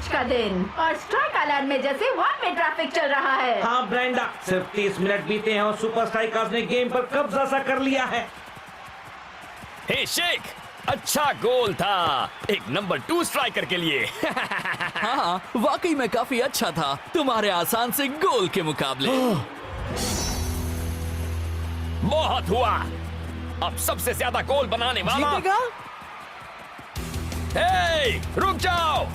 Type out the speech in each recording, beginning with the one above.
Match का दिन और स्ट्राइक आइलैंड में जैसे वन में ट्रैफिक चल रहा है। हाँ ब्रेंडा, सिर्फ 30 मिनट बीते हैं और सुपर स्ट्राइकर्स ने गेम पर कब्जा सा कर लिया है। हे शेख, अच्छा गोल था एक नंबर 2 स्ट्राइकर के लिए। हाँ, वाकई में काफी अच्छा था तुम्हारे आसान से गोल के मुकाबले। बहुत हुआ, अब सबसे ज्यादा गोल बनाने वाला जीतेगा? हे, रुक जाओ।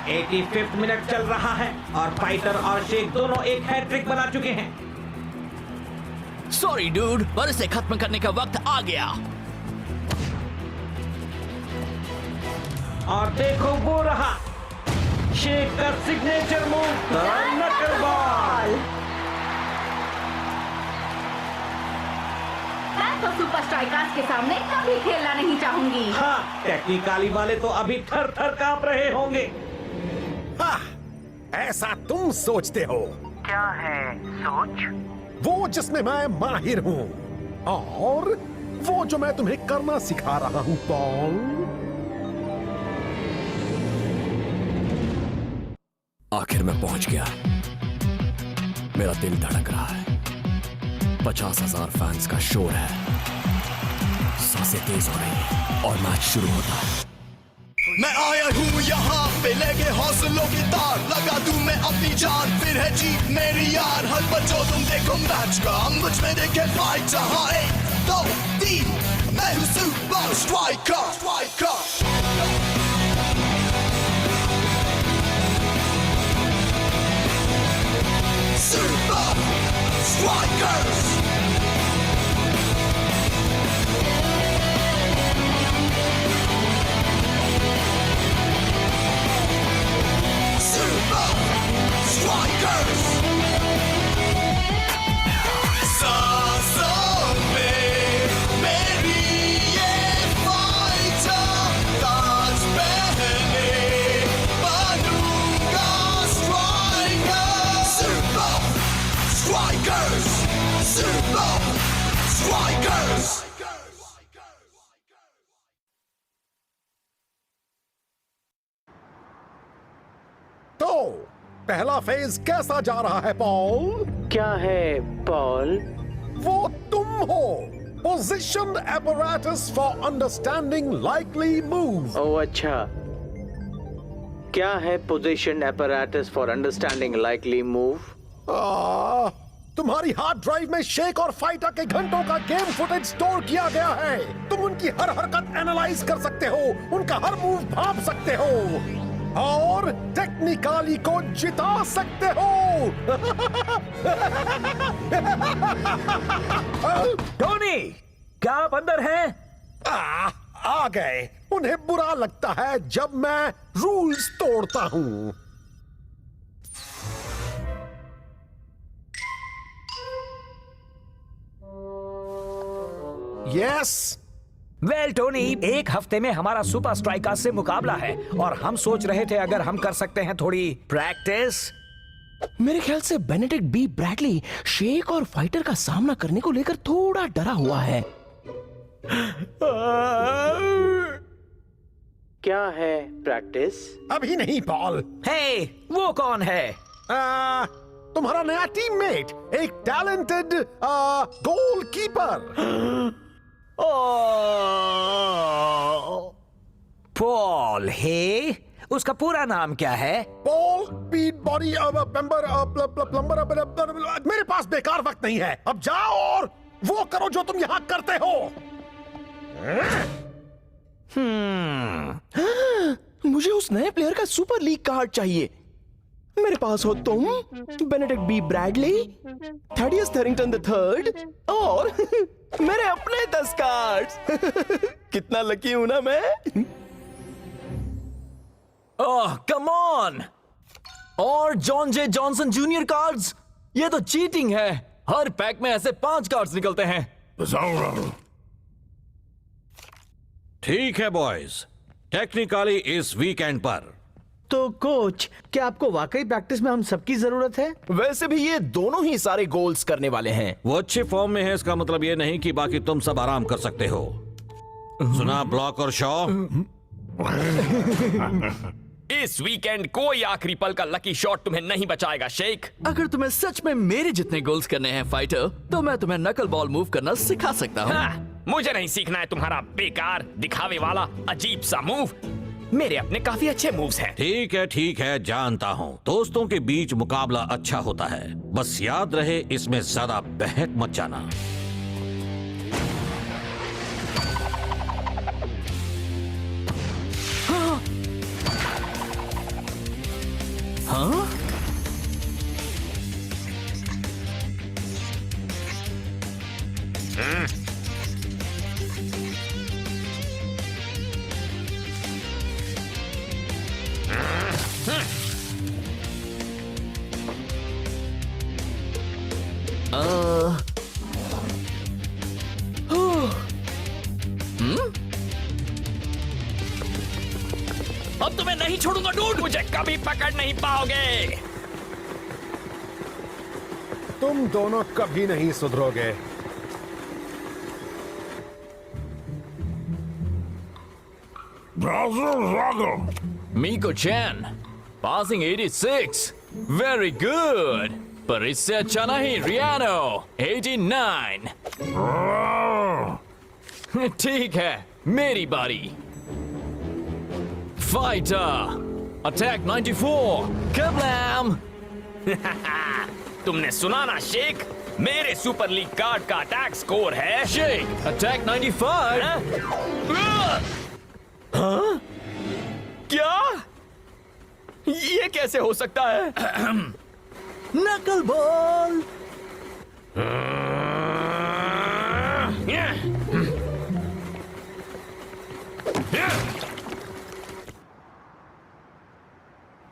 ये 85th मिनट चल रहा है और फाइटर और शेख दोनों एक हैट्रिक बना चुके हैं। सॉरी डूड, पर इसे खत्म करने का वक्त आ गया। और देखो वो रहा शेख का सिग्नेचर मूव, नकल बॉल। मैं तो सुपर स्ट्राइकर्स के सामने कभी खेलना नहीं चाहूंगी। हाँ, टेक्निकली वाले तो अभी थर थर कांप रहे होंगे। हाँ, ऐसा तुम सोचते हो। क्या है सोच? वो जिसमें मैं माहिर हूँ और वो जो मैं तुम्हें करना सिखा रहा हूँ पॉल। आखिर मैं पहुंच गया। मेरा दिल धड़क रहा है। 50,000 फैंस का शोर है। सांसें तेज हो रही है और मैच शुरू होता है। मैं आया हूँ यहाँ पे लेके हौसलों की तार, लगा दूं मैं अपनी जान, फिर है जीत मेरी यार। हर बच्चों तुम देखो मैच का, मुझ में देखे फाइट। जहाँ 1, 2, 3 मैं हूँ super striker. Super strikers. Strikers! सांसों में मेरी ये फाइटर, ताज पहने बनूंगा striker. Super Strikers! Super Strikers! तो पहला फेज कैसा जा रहा है पॉल? क्या है पॉल? वो तुम हो, position apparatus for understanding likely move। ओह अच्छा, क्या है position apparatus for understanding likely move? तुम्हारी हार्ड ड्राइव में शेक और फाइटर के घंटों का गेम फुटेज स्टोर किया गया है। तुम उनकी हर हरकत एनालाइज कर सकते हो, उनका हर मूव भांप सकते हो और टेक्निकली को जिता सकते हो। टोनी, क्या आप अंदर हैं? आ गए। उन्हें बुरा लगता है जब मैं रूल्स तोड़ता हूँ। यस। वेल टोनी, एक हफ्ते में हमारा सुपर स्ट्राइकर से मुकाबला है और हम सोच रहे थे अगर हम कर सकते हैं थोड़ी प्रैक्टिस। मेरे ख्याल से बेनेडिक्ट बी ब्रैडली शेक और फाइटर का सामना करने को लेकर थोड़ा डरा हुआ है। क्या है प्रैक्टिस? अभी नहीं पॉल। हे, वो कौन है? तुम्हारा नया टीममेट, एक टैलेंटेड गोलकीपर। पॉल हे, उसका पूरा नाम क्या है? पॉल पीट बॉडी प्लम्बर। मेरे पास बेकार वक्त नहीं है, अब जाओ और वो करो जो तुम यहाँ करते हो। मुझे उस नए प्लेयर का सुपर लीग कार्ड चाहिए। मेरे पास हो तुम, Benedict B Bradley, Thaddeus Tharrington III और मेरे अपने 10 कार्ड्स। कितना लकी हूं ना मैं। ओह कम ऑन। और जॉन जे जॉनसन जूनियर कार्ड्स, ये तो चीटिंग है। हर पैक में ऐसे 5 कार्ड्स निकलते हैं। ठीक है बॉयज, टेक्निकली इस वीकेंड पर। तो कोच, क्या आपको वाकई प्रैक्टिस में हम सबकी जरूरत है? वैसे भी ये दोनों ही सारे गोल्स करने वाले हैं। वो अच्छे फॉर्म में है, इसका मतलब ये नहीं कि बाकी तुम सब आराम कर सकते हो। सुना ब्लॉक और शॉ? इस वीकेंड कोई आखिरी पल का लकी शॉट तुम्हें नहीं बचाएगा शेख। अगर तुम्हें सच में मेरे जितने गोल्स करने हैं फाइटर, तो मैं तुम्हें नकल बॉल मूव करना सिखा सकता हूँ। हाँ, मुझे नहीं सीखना है तुम्हारा बेकार दिखावे वाला अजीब सा मूव। मेरे अपने काफी अच्छे मूव्स हैं। ठीक है, जानता हूँ दोस्तों के बीच मुकाबला अच्छा होता है, बस याद रहे इसमें ज्यादा बहक मत जाना। हाँ? अब तुम्हें नहीं छोड़ूंगा डूड, मुझे कभी पकड़ नहीं पाओगे। तुम दोनों कभी नहीं सुधरोगे। Miko Chan, passing 86. Very good. पर इससे अच्छा नहीं, Riano, 89. ठीक है, मेरी बारी। Fighter, attack 94. Kablam! तुमने सुना ना शेख, मेरे सुपर लीग कार्ड का अटैक स्कोर है Shake, attack 95. हाँ? क्या? ये कैसे हो सकता है? नकल बॉल।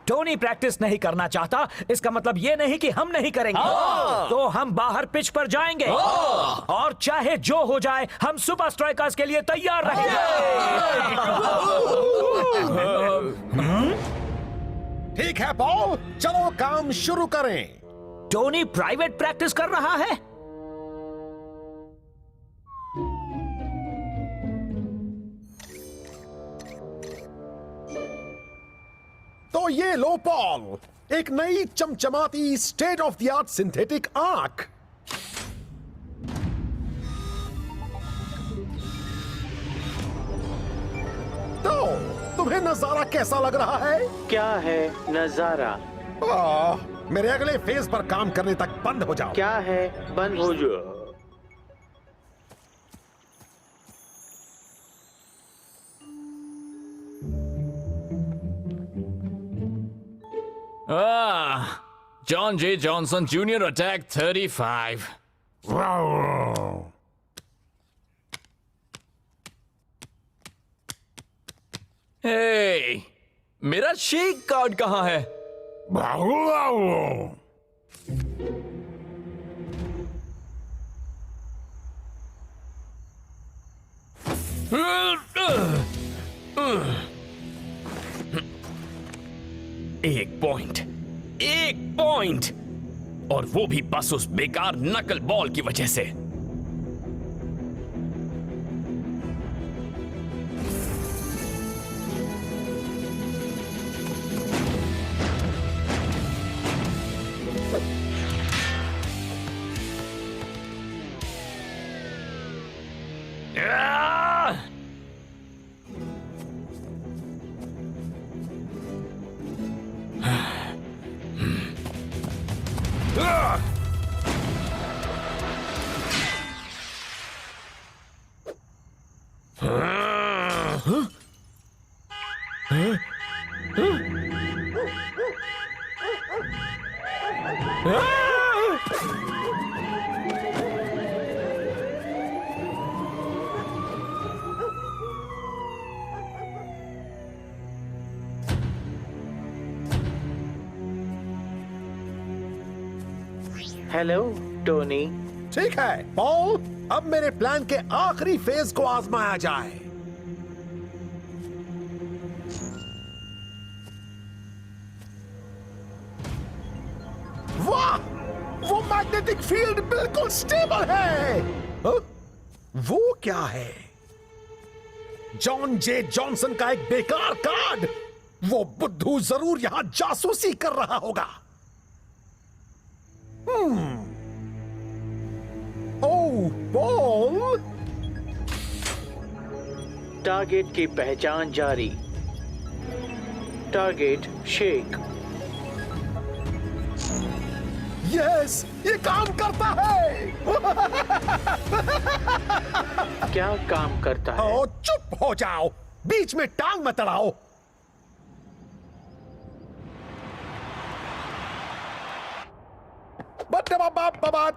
टोनी प्रैक्टिस नहीं करना चाहता, इसका मतलब ये नहीं कि हम नहीं करेंगे। तो हम बाहर पिच पर जाएंगे और चाहे जो हो जाए, हम सुपर स्ट्राइकर्स के लिए तैयार रहेंगे। ठीक है पॉल, चलो काम शुरू करें। टोनी प्राइवेट प्रैक्टिस कर रहा है। तो ये लो पॉल, एक नई चमचमाती state of the art synthetic आंख। तो तुम्हें नजारा कैसा लग रहा है? क्या है नजारा? मेरे अगले फेज पर काम करने तक बंद हो जाओ। क्या है बंद हो जाओ? John J. Johnson Jr. attack 35. Hey, मेरा शेक कार्ड कहाँ है? एक पॉइंट, और वो भी बस उस बेकार नकल बॉल की वजह से। Hello Tony. ठीक है पॉल, अब मेरे प्लान के आखिरी फेज को आजमाया जाए। वाह, वो मैग्नेटिक फील्ड बिल्कुल स्टेबल है। हाँ? वो क्या है? जॉन जे जॉनसन का एक बेकार कार्ड। वो बुद्धू जरूर यहां जासूसी कर रहा होगा। ओह, बॉल। टारगेट की पहचान जारी। Target shake. यस, ये काम करता है। क्या काम करता है? ओ, चुप हो जाओ, बीच में टांग मत अड़ाओ।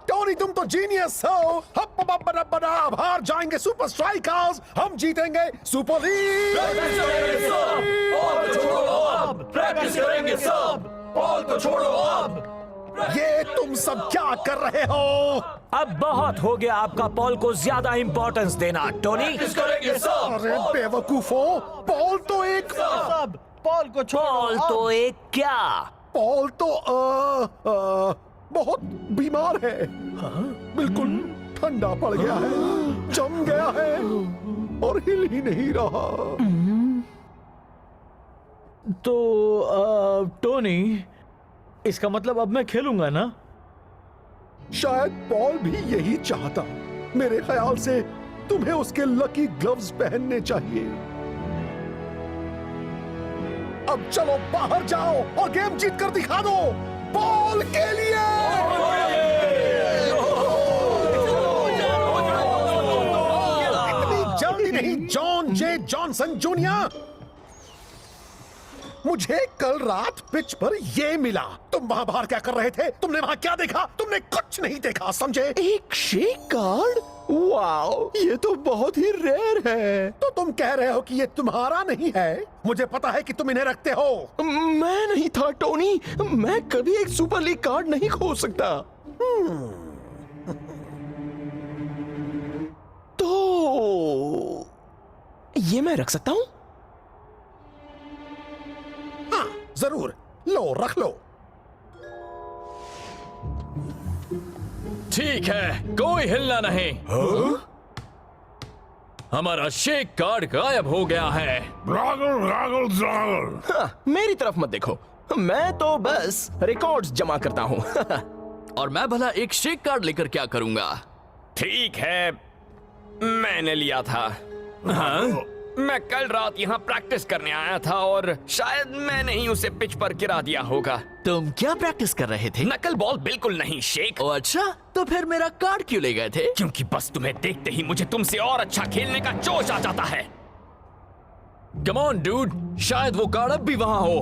टोनी, तुम तो जीनियस हो। अब हार जाएंगे सुपर स्ट्राइकर्स, हम जीतेंगे सुपर लीग। प्रैक्टिस करेंगे सब, बॉल को छोड़ो अब। ये तुम सब क्या कर रहे हो? अब बहुत हो गया आपका बॉल को ज्यादा इंपॉर्टेंस देना, टोनी। करेंगे सब। अरे बेवकूफों, बॉल तो एक बॉल को छोड़ो। बॉल तो एक क्या? बॉल तो बहुत बीमार है। बिल्कुल ठंडा पड़ गया है, जम गया है और हिल ही नहीं रहा। तो टोनी, इसका मतलब अब मैं खेलूंगा ना? शायद पॉल भी यही चाहता। मेरे ख्याल से तुम्हें उसके लकी ग्लव्स पहनने चाहिए। अब चलो बाहर जाओ और गेम जीत कर दिखा दो, बॉल के लिए। इतनी जल्दी नहीं जॉन जे जॉनसन जूनियर। मुझे कल रात पिच पर ये मिला। तुम वहां बाहर क्या कर रहे थे? तुमने वहां क्या देखा? तुमने कुछ नहीं देखा, समझे? एक शेक कार्ड? वाओ, ये तो बहुत ही रेयर है। तो तुम कह रहे हो कि ये तुम्हारा नहीं है? मुझे पता है कि तुम इन्हें रखते हो। मैं नहीं था टोनी, मैं कभी एक सुपर लीग कार्ड नहीं खो सकता। तो ये मैं रख सकता हूं? हाँ, जरूर, लो, रख लो। ठीक है, कोई हिलना नहीं। हमारा शेक कार्ड गायब हो गया है। हाँ, मेरी तरफ मत देखो, मैं तो बस रिकॉर्ड्स जमा करता हूँ। और मैं भला एक शेक कार्ड लेकर क्या करूंगा? ठीक है, मैंने लिया था। हाँ? मैं कल रात यहाँ प्रैक्टिस करने आया था और शायद मैंने ही उसे पिच पर गिरा दिया होगा। तुम क्या प्रैक्टिस कर रहे थे? नकल बॉल बिल्कुल नहीं, शेक। ओ अच्छा, तो फिर मेरा कार्ड क्यों ले गए थे? क्योंकि बस तुम्हें देखते ही मुझे तुमसे और अच्छा खेलने का जोश आ जाता है। कम ऑन डूड, शायद वो कार्ड अब भी वहां हो।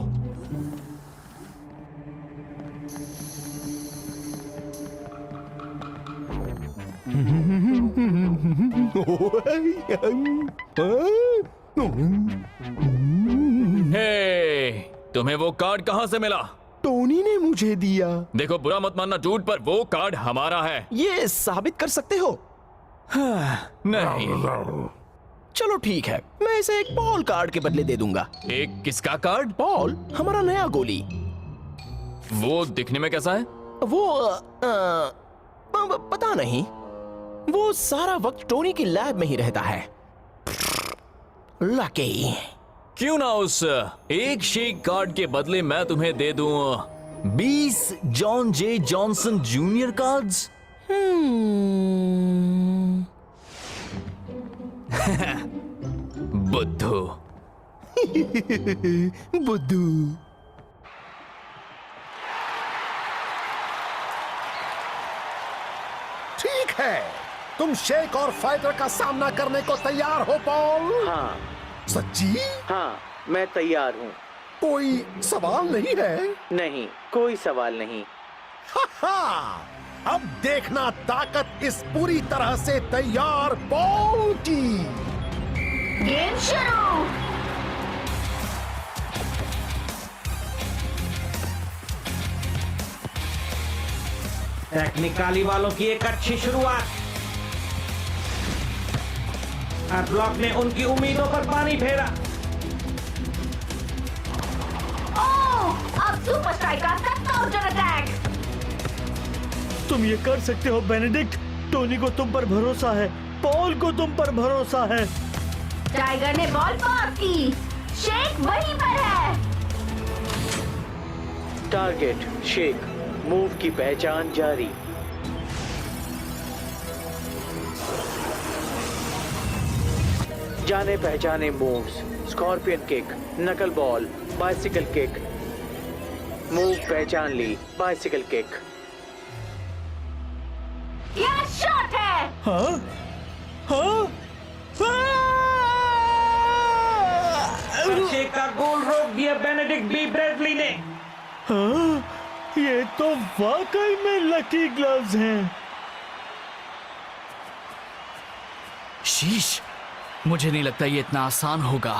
हे, तुम्हें वो कार्ड कहां से मिला? टोनी ने मुझे दिया। देखो, बुरा मत मानना डूड, पर वो कार्ड हमारा है। ये साबित कर सकते हो? नहीं। चलो ठीक है, मैं इसे एक बॉल कार्ड के बदले दे दूंगा। एक किसका कार्ड? बॉल, हमारा नया गोली। वो दिखने में कैसा है? वो पता नहीं, वो सारा वक्त टोनी की लैब में ही रहता है। लकी। क्यों ना उस एक शेक कार्ड के बदले मैं तुम्हें दे दूं 20 जॉन जे जॉनसन जूनियर कार्ड्स। बुद्धू। बुद्धू। ठीक है, तुम शेक और फाइटर का सामना करने को तैयार हो पॉल? हाँ। सच्ची? हाँ, मैं तैयार हूँ। कोई सवाल नहीं है? नहीं, कोई सवाल नहीं। अब देखना ताकत इस पूरी तरह से तैयार बॉल की। गेम शुरू। टेक्निकली वालों की एक अच्छी शुरुआत। ब्लॉक ने उनकी उम्मीदों पर पानी फेरा। ओह, अब सुपर स्ट्राइकर्स का टॉर्चर अटैक। तुम ये कर सकते हो बेनेडिक्ट। टोनी को तुम पर भरोसा है, पॉल को तुम पर भरोसा है। टाइगर ने बॉल पास की, शेक वहीं पर है। टारगेट शेक, मूव की पहचान जारी। जाने पहचाने मूव्स, स्कॉर्पियन किक, नकल बॉल, बाइसिकल किक। मूव पहचान ली, बाइसिकल किक। यह शॉट है। हाँ? हाँ? शेक का गोल रोक दिया बेनेडिक्ट बी ब्रैडली ने। हाँ? ये तो वाकई में लकी ग्लव्स हैं। शीश, मुझे नहीं लगता ये इतना आसान होगा।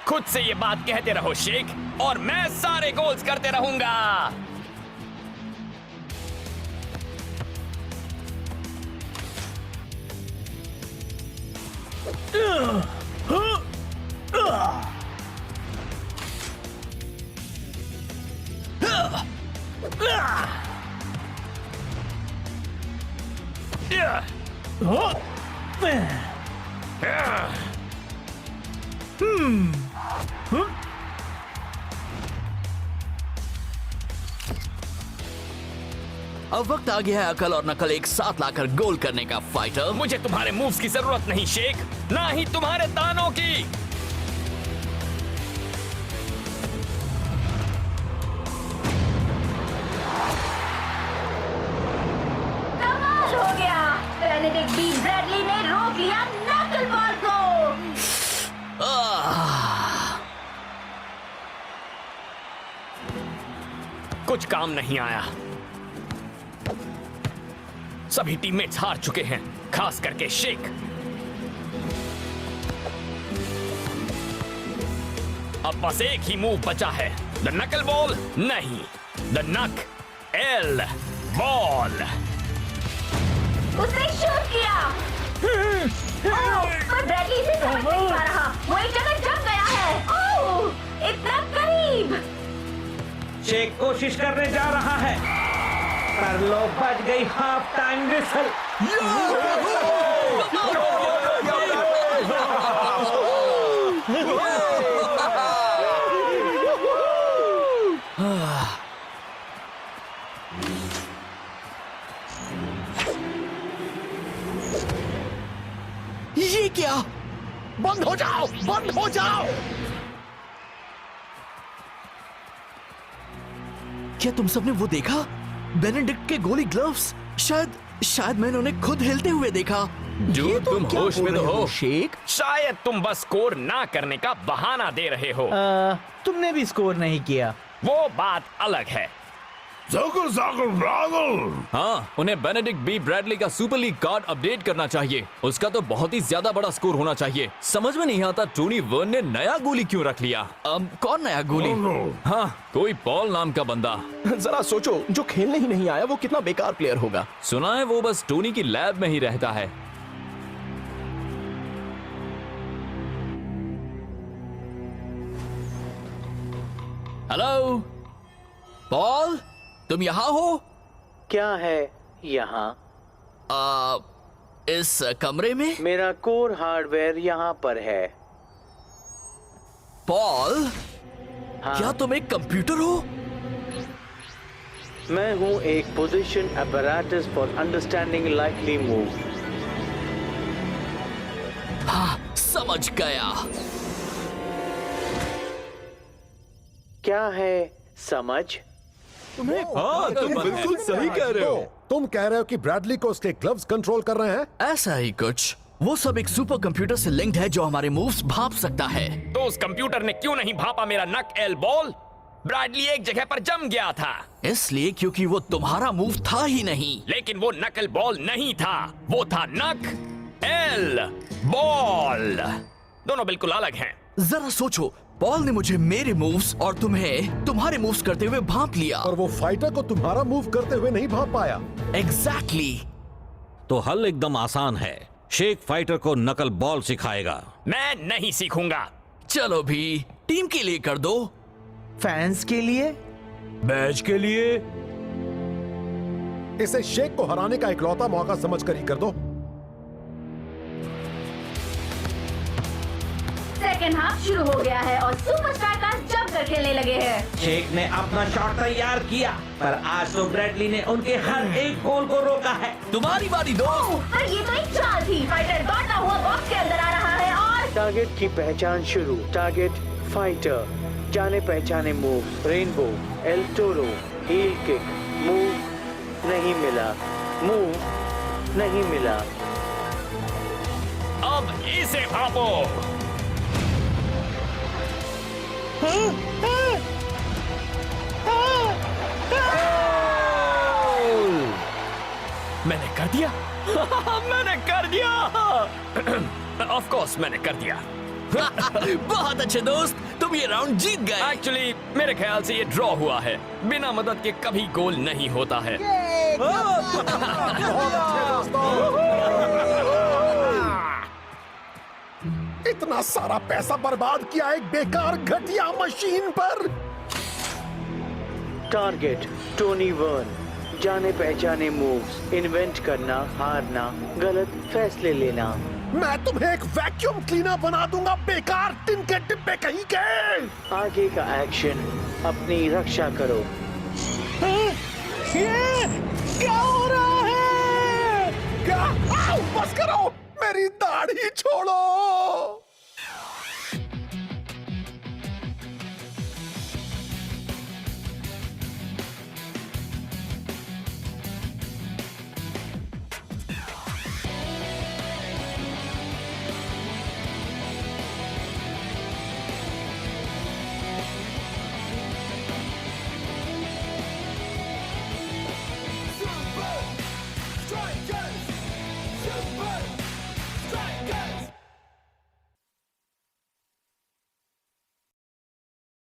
खुद से ये बात कहते रहो शेख, और मैं सारे गोल्स करते रहूंगा। अब वक्त आ गया है अकल और नकल एक साथ लाकर गोल करने का फाइटर। मुझे तुम्हारे मूव्स की जरूरत नहीं शेख, ना ही तुम्हारे तानों की। कमाल हो गया, बेनेडिक्ट बी ब्रैडली ने रोक लिया नकल बॉल को। कुछ काम नहीं आया। सभी टीममेट्स हार चुके हैं, खास करके शेख। अब बस एक ही मूव बचा है, द नकल बॉल नहीं, द नक एल बॉल। उसने शूट किया। पर ब्रैडली से समझ नहीं पा रहा, वो एक जगह जम गया है। ओह, इतना करीब। शेक कोशिश करने जा रहा है, पर लो बज गई हाफ टाइम विसल। ये क्या? बंद हो जाओ, बंद हो जाओ। क्या तुम सबने वो देखा? बेनेडिक्ट के गोली ग्लव्स। शायद मैंने उन्हें खुद हिलते हुए देखा। जो ये तुम क्या होश बोल में तो रहे हो शेख। शायद तुम बस स्कोर ना करने का बहाना दे रहे हो। तुमने भी स्कोर नहीं किया। वो बात अलग है। हाँ, उन्हें बेनेडिक्ट बी ब्रैडली का सुपर लीग कार्ड अपडेट करना चाहिए। उसका तो बहुत ही ज्यादा बड़ा स्कोर होना चाहिए। समझ में नहीं आता टोनी वर्न ने नया गोली क्यों रख लिया। कौन नया गोली? हाँ, कोई पॉल नाम का बंदा। जरा सोचो, जो खेलने ही नहीं आया वो कितना बेकार प्लेयर होगा। सुना है वो बस टोनी की लैब में ही रहता है। हेलो पॉल, तुम यहाँ हो? क्या है यहाँ? इस कमरे में? मेरा कोर हार्डवेयर यहाँ पर है। पॉल, हाँ। क्या तुम एक कंप्यूटर हो? मैं हूँ एक position apparatus for understanding likely move. हाँ, समझ गया। क्या है समझ? हाँ, तुम बिल्कुल सही कह रहे हो। तुम कह रहे हो कि ब्रैडली को उसके ग्लव्स कंट्रोल कर रहे हैं? ऐसा ही कुछ। वो सब एक सुपर कंप्यूटर से लिंक्ड है जो हमारे मूव्स भाप सकता है। तो उस कंप्यूटर ने क्यों नहीं भापा मेरा नक एल बॉल? ब्रैडली एक जगह पर जम गया था। इसलिए क्योंकि वो तुम्हारा मूव था ही नहीं। लेकिन वो नकल बॉल नहीं था, वो था नक एल बॉल। दोनों बिल्कुल अलग हैं। जरा सोचो, पॉल ने मुझे मेरे मूव्स और तुम्हें तुम्हारे मूव्स करते हुए भांप लिया। और वो फाइटर को तुम्हारा मूव करते हुए नहीं भाप पाया। एग्जैक्टली। तो हल एकदम आसान है। शेख फाइटर को नकल बॉल सिखाएगा। मैं नहीं सीखूंगा। चलो भी, टीम के लिए कर दो। फैंस के लिए, मैच के लिए, इसे शेक को हराने का इकलौता मौका समझकर ही कर दो। सेकेंड हाफ शुरू हो गया है और सुपर स्ट्राइकर्स जमकर खेलने लगे हैं। शेक ने अपना शॉट तैयार किया, पर आज तो ब्रैडली ने उनके हर एक गोल को रोका है। तुम्हारी बारी दोस्त। पर ये तो एक चाल थी। फाइटर दौड़ता हुआ बॉक्स के अंदर आ रहा है और टारगेट की पहचान शुरू। टारगेट फाइटर, जाने पहचाने move, rainbow, el toro, heel kick, move नहीं मिला, मूव नहीं मिला। अब इसे भापो। मैंने कर दिया। मैंने कर दिया। ऑफ कोर्स मैंने कर दिया। बहुत अच्छे दोस्त, तुम ये राउंड जीत गए। एक्चुअली मेरे ख्याल से ये ड्रॉ हुआ है। बिना मदद के कभी गोल नहीं होता है। इतना सारा पैसा बर्बाद किया एक बेकार घटिया मशीन पर। टारगेट टोनी वर्न, जाने पहचाने मूव्स, इन्वेंट करना, हारना, गलत फैसले लेना। मैं तुम्हें एक वैक्यूम क्लीनर बना दूंगा, बेकार टिन के डिब्बे कहीं के। आगे का एक्शन, अपनी रक्षा करो। ये क्या हो रहा है? क्या? आओ, बस करो, मेरी दाढ़ी छोड़ो।